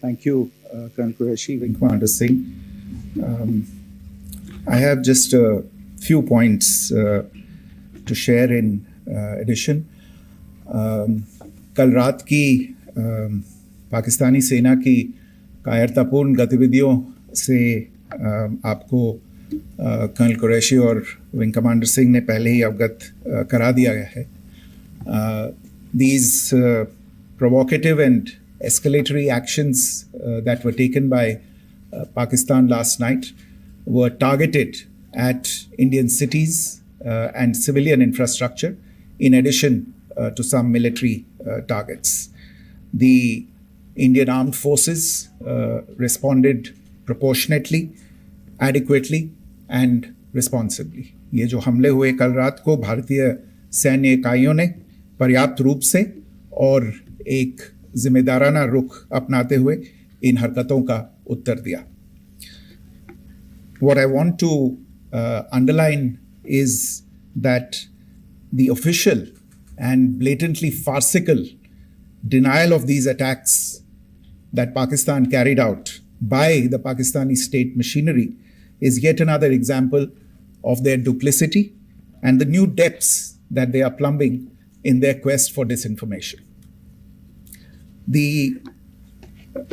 Thank you, Colonel Qureshi, Wing Commander Singh. I have just a few points to share in addition. कल रात की पाकिस्तानी सेना की कायरतापूर्ण गतिविधियों से आपको कर्नल कुरैशी और विंग कमांडर सिंह ने पहले ही अवगत करा दिया गया है. These provocative and escalatory actions that were taken by Pakistan last night were targeted at Indian cities and civilian infrastructure, in addition to some military targets. The Indian armed forces responded proportionately, adequately and responsibly. ये जो हमले हुए कल रात को भारतीय सैन्य इकाइयों ने पर्याप्त रूप से और एक जिम्मेदाराना रुख अपनाते हुए इन हरकतों का उत्तर दिया. What I want to underline is that the official and blatantly farcical denial of these attacks that Pakistan carried out by the Pakistani state machinery is yet another example of their duplicity and the new depths that they are plumbing in their quest for disinformation. The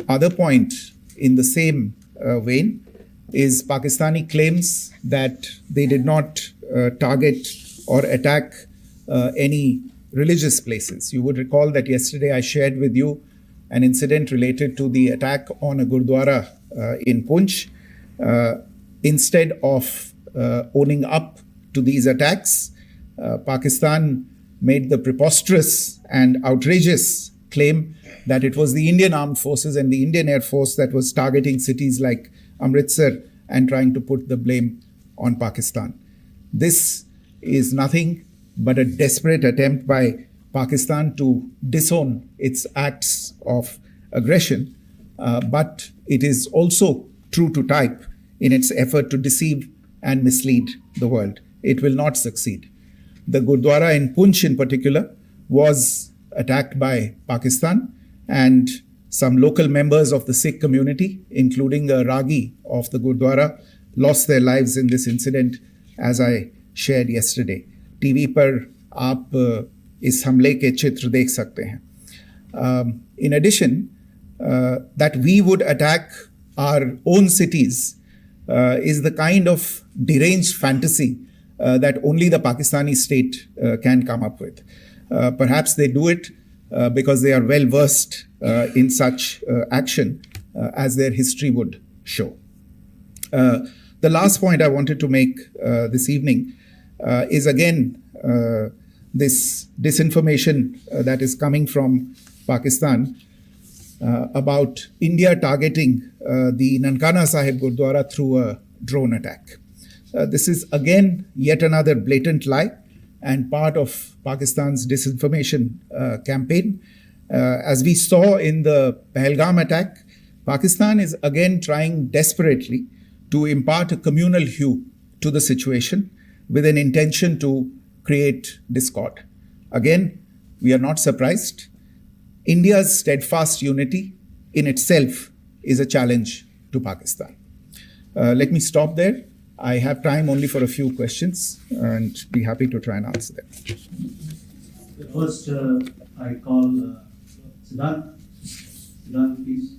other point in the same vein is Pakistani claims that they did not target or attack any religious places. You would recall that yesterday I shared with you an incident related to the attack on a Gurdwara in Poonch. Instead of owning up to these attacks, Pakistan made the preposterous and outrageous claim that it was the Indian Armed Forces and the Indian Air Force that was targeting cities like Amritsar and trying to put the blame on Pakistan. This is nothing but a desperate attempt by Pakistan to disown its acts of aggression, but it is also true to type in its effort to deceive and mislead the world. It will not succeed. The Gurdwara in Poonch in particular was attacked by Pakistan, and some local members of the Sikh community, including a Ragi of the Gurdwara, lost their lives in this incident, as I shared yesterday. TV पर आप इस हमले के चित्र देख सकते हैं. In addition, that we would attack our own cities is the kind of deranged fantasy that only the Pakistani state can come up with. Perhaps they do it because they are well versed in such action, as their history would show. The last point I wanted to make this evening is again this disinformation that is coming from Pakistan about India targeting the Nankana Sahib Gurdwara through a drone attack. This is again yet another blatant lie and part of Pakistan's disinformation campaign. As we saw in the Pahalgam attack, Pakistan is again trying desperately to impart a communal hue to the situation with an intention to create discord. Again, we are not surprised. India's steadfast unity in itself is a challenge to Pakistan. Let me stop there. I have time only for a few questions and be happy to try and answer them. The first, I call Siddharth. Siddharth, please.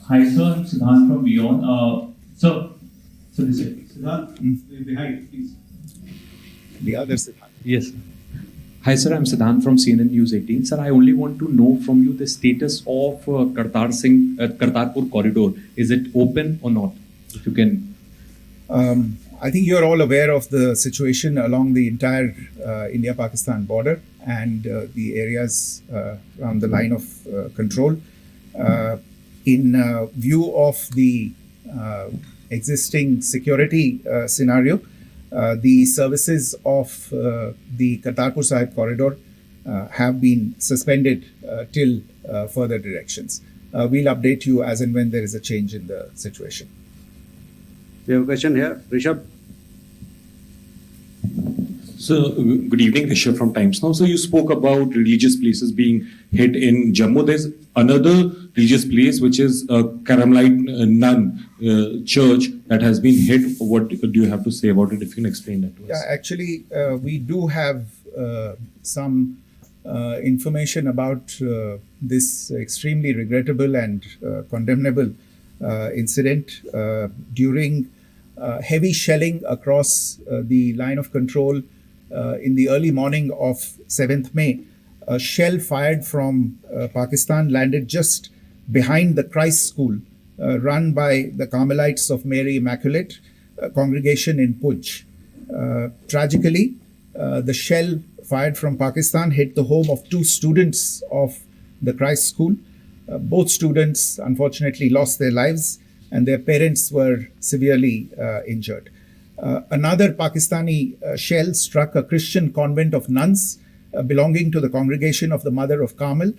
Hi, sir. I'm Siddharth from Beyond. So this is Siddharth, behind, please. The other Siddharth. Yes. Hi, sir. I'm Siddharth from CNN News 18. Sir, I only want to know from you the status of Kartarpur corridor. Is it open or not? If you can. I think you're all aware of the situation along the entire India-Pakistan border and the areas around the line of control. In view of the existing security scenario, the services of the Kartarpur Sahib corridor have been suspended till further directions. We'll update you as and when there is a change in the situation. We have a question here. Rishabh. So, good evening, Rishabh from Times Now. So, you spoke about religious places being hit in Jammu. There's another religious place which is a Carmelite nun church that has been hit. What do you have to say about it? If you can explain that to us. Yeah, actually, we do have some information about this extremely regrettable and condemnable incident during heavy shelling across the line of control in the early morning of 7th May. A shell fired from Pakistan landed just behind the Christ School run by the Carmelites of Mary Immaculate congregation in Poonch. Tragically, the shell fired from Pakistan hit the home of 2 students of the Christ School. Both students unfortunately lost their lives and their parents were severely injured. Another Pakistani shell struck a Christian convent of nuns belonging to the congregation of the Mother of Carmel,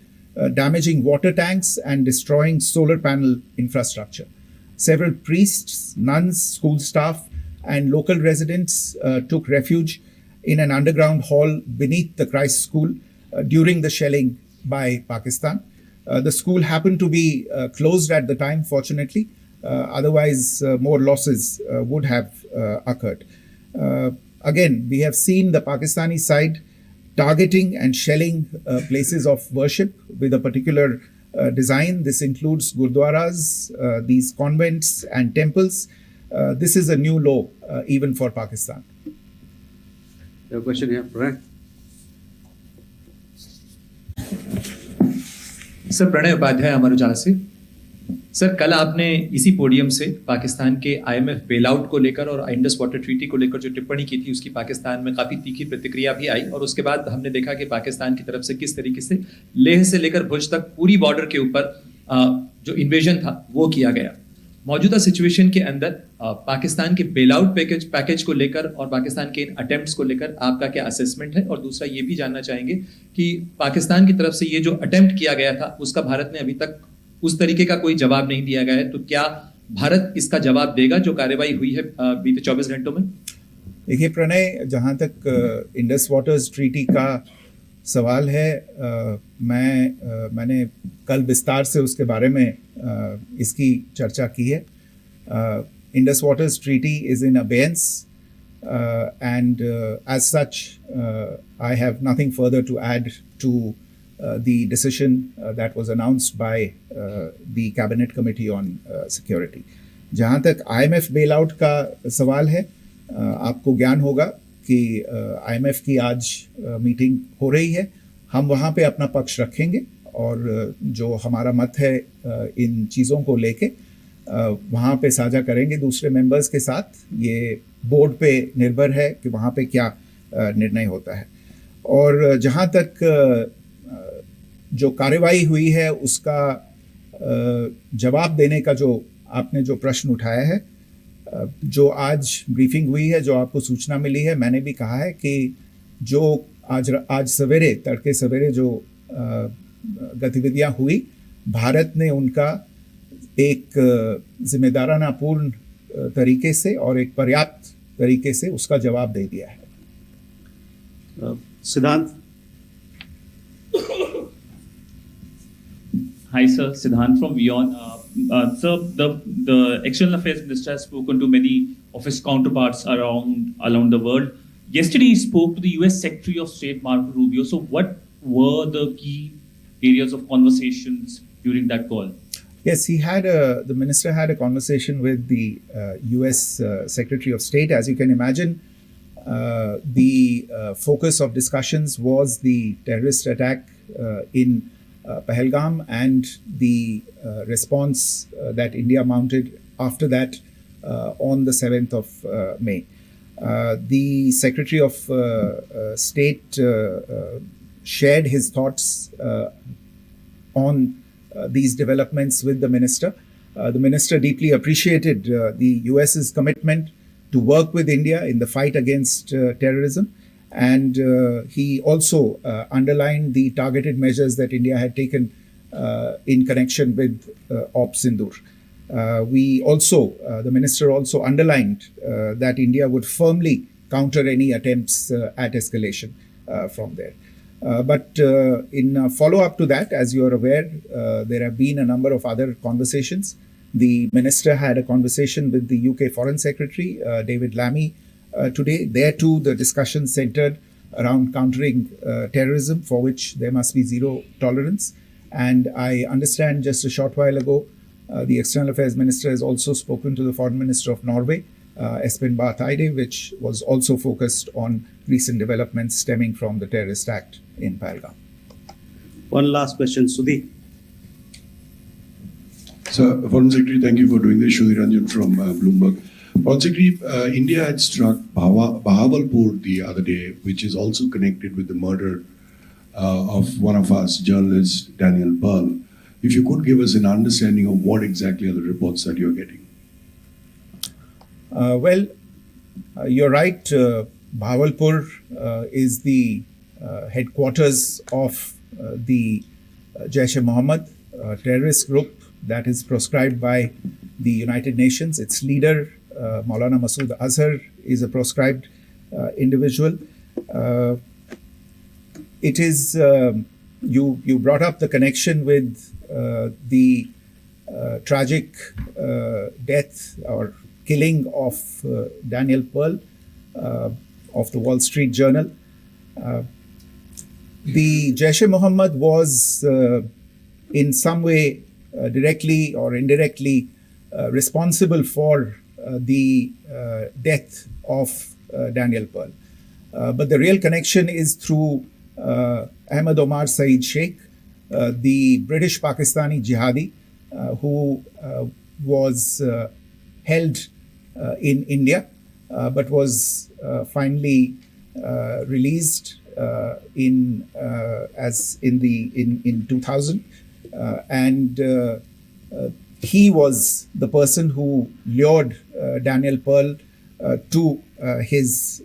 damaging water tanks and destroying solar panel infrastructure. Several priests, nuns, school staff, and local residents took refuge in an underground hall beneath the Christ School during the shelling by Pakistan. The school happened to be closed at the time, fortunately. Otherwise, more losses would have occurred. Again, we have seen the Pakistani side targeting and shelling places of worship with a particular design. This includes gurdwaras, these convents and temples. This is a new low even for Pakistan. Your question here, Pranay. Sir Pranay Upadhyay Amar Ujala से। Sir कल आपने इसी podium से पाकिस्तान के IMF bailout को लेकर और Indus water treaty को लेकर जो टिप्पणी की थी उसकी पाकिस्तान में काफ़ी तीखी प्रतिक्रिया भी आई और उसके बाद हमने देखा कि पाकिस्तान की तरफ से किस तरीके से लेह से लेकर भुज तक पूरी बॉर्डर के ऊपर जो इन्वेजन था वो किया गया। मौजूदा सिचुएशन के अंदर पाकिस्तान के बेलआउट पैकेज को लेकर और पाकिस्तान के इन अटेम्प्ट्स को लेकर आपका क्या असेसमेंट है? और दूसरा ये भी जानना चाहेंगे कि पाकिस्तान की तरफ से ये जो अटेम्प्ट किया गया था उसका भारत ने अभी तक उस तरीके का कोई जवाब नहीं दिया गया है, तो क्या भारत इसका जवाब देगा जो कार्रवाई हुई है बीते 24 घंटों में? देखिए प्रणय, जहाँ तक इंडस वाटर्स ट्रीटी का सवाल है, मैंने कल विस्तार से उसके बारे में इसकी चर्चा की है. Indus waters treaty is in abeyance and as such I have nothing further to add to the decision that was announced by the Cabinet Committee on Security. जहाँ तक IMF bailout का सवाल है, आपको ज्ञान होगा कि IMF की आज मीटिंग हो रही है. हम वहाँ पे अपना पक्ष रखेंगे और जो हमारा मत है इन चीज़ों को लेके वहाँ पे साझा करेंगे दूसरे मेंबर्स के साथ. ये बोर्ड पे निर्भर है कि वहाँ पे क्या निर्णय होता है. और जहाँ तक जो कार्रवाई हुई है उसका जवाब देने का जो आपने जो प्रश्न उठाया है, जो आज ब्रीफिंग हुई है, जो आपको सूचना मिली है, मैंने भी कहा है कि जो आज सवेरे तड़के सवेरे जो गतिविधियाँ हुई, भारत ने उनका एक जिम्मेदाराना पूर्ण तरीके से और एक पर्याप्त तरीके से उसका जवाब दे दिया है. सिद्धांत. Hi sir, Siddhant from Vyomika. Sir, the External Affairs Minister has spoken to many of his counterparts around the world. Yesterday he spoke to the US Secretary of State Marco Rubio. So what were the key areas of conversations during that call? Yes, the minister had a conversation with the US Secretary of State. As you can imagine, the focus of discussions was the terrorist attack in Pahalgam and the response that India mounted after that on the 7th of May. The Secretary of State shared his thoughts on these developments with the minister. The minister deeply appreciated the US's commitment to work with India in the fight against terrorism, and he also underlined the targeted measures that India had taken in connection with Ops Sindoor. The minister also underlined that India would firmly counter any attempts at escalation from there. But in follow-up to that, as you are aware, there have been a number of other conversations. The minister had a conversation with the UK Foreign Secretary, David Lammy, today. There too, the discussion centered around countering terrorism, for which there must be zero tolerance. And I understand just a short while ago, the External Affairs Minister has also spoken to the Foreign Minister of Norway, Espen Barth Eide, which was also focused on recent developments stemming from the terrorist act in Pahalgam. One last question, Sudhi. So, Foreign Secretary, thank you for doing this. Sudhi Ranjan from Bloomberg. Foreign Secretary, India had struck Bahawalpur the other day, which is also connected with the murder of one of us, journalist Daniel Pearl. If you could give us an understanding of what exactly are the reports that you're getting. Well, you're right. Bahawalpur is the headquarters of the Jaish-e-Mohammed terrorist group that is proscribed by the United Nations. Its leader, Maulana Masood Azhar, is a proscribed individual. It is, you brought up the connection with the tragic death or killing of Daniel Pearl of the Wall Street Journal. The Jaish-e-Mohammed was in some way directly or indirectly responsible for the death of Daniel Pearl. But the real connection is through Ahmed Omar Saeed Sheikh, the British Pakistani jihadi who was held in India but was finally released in 2000, and he was the person who lured Daniel Pearl to his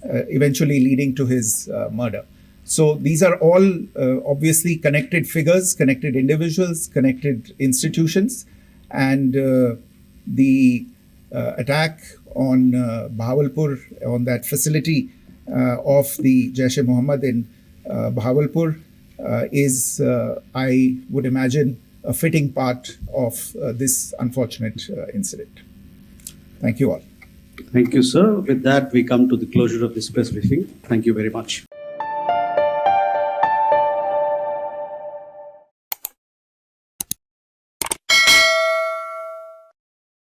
eventually leading to his murder. So these are all obviously connected figures, connected individuals, connected institutions, and the attack on Bahawalpur, on that facility of the Jaish-e-Mohammed in Bahawalpur is, I would imagine, a fitting part of this unfortunate incident. Thank you all. Thank you, sir. With that, we come to the closure of this press briefing. Thank you very much.